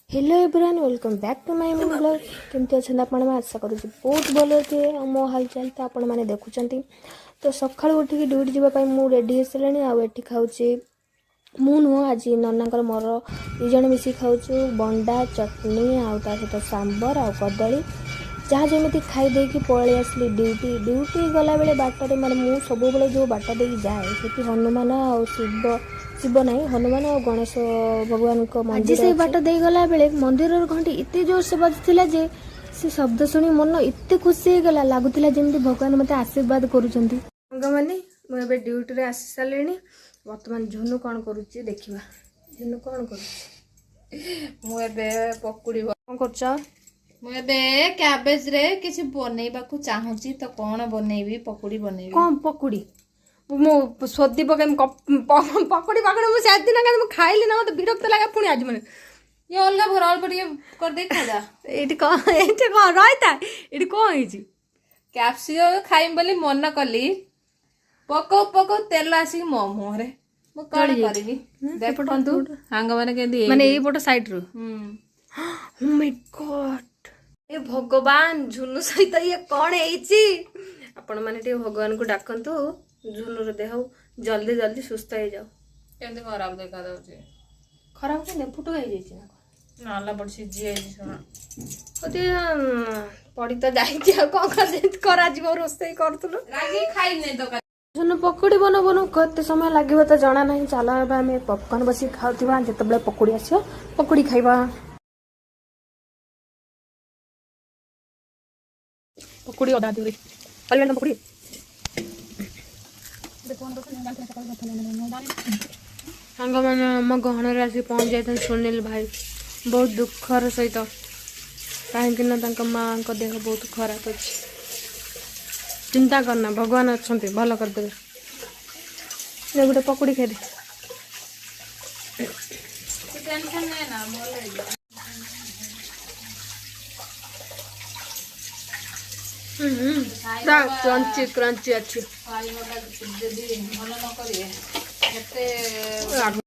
hello everyone welcome back to my mini blog केमती अच्छा आपण मैं आशा करूँ बहुत भल थे मो हालचाल तो आपण मैंने देखुं तो सकाल उठिक ड्यूटी जावाई मुझे रेडी हो सारे आठ खाऊे मु नुह आज नना मोर दुज मिसिक खाऊँ बंडा चटनी आता सहित सांबर आ कदली जहाँ जमी खाईदे कि पलि आसली ड्यूटी गला बेले बाटर माने मु सब जो बाट दे जाए से हनुमान आ शिव शिव ना हनुमान और गणेश भगवान को मंदिर से बाट दे गला बेले मंदिर घंटी एत जोर से बजला जे से शब्द शुणी मन एत खुशी हो गला लगुला जमी भगवान मत आशीर्वाद करें मुझे ड्यूटी रे आसी सारे बर्तमान झुनु कौन करुच्ची देखा झुनु कौन कर मुझे पकुड़ी कौन कर मुझे कैबेज रे किसी बनैबा को चाहूची तो कौन बनैबी पकुड़ी बनैबी कौन पकुड़ी मु सोदी पकड़ पकड़ी पकड़ मुझे दिन खाइली ना मत विरक्त लगे पुणी आज मैंने ये अलग भरल पर कर दे खा जा ये कौन रहीता ये कौन है कैप्सिकम खाइम बोली मन कली पको पको तेल आसी मो मुहरे मु कौन करबी देखंतु हांग माने केंदी माने एई फोटो साइड रो ओ माय गॉड ए भगवान झुनु सहित ये कौन है आपण माने टे भगवान को डाकंतु झुनुर देह जल्दी जल्दी सुस्थ हो जाओ केंदी खराब देखा दउची खराब के फुटू गई जाई ना नाला पड़ सिजी आई सुना ओते पड़ी तो जाई कौन करा जीव रोसई करतुलो रागी खाइ नै तो झुनु पकोड़ी बनो बनो कते समय लागिव तो जाना नहीं चलो आम पॉपकॉर्न बस खाऊा जिते पकोड़ी आसो पकोड़ी खाइबा पकोड़ी अदा दूरी पकोड़ी सांग मैंने आम गहन आसिक पहुँच जाते सुनील भाई बहुत दुखर सहित कहीं माँ का देह बहुत खराब अच्छे चिंता करना भगवान अच्छा भल करदे गोटे पकुड़ी खाई टेंशन नै ना भल क्रंची क्रंची अच्छी खाई भल न करिए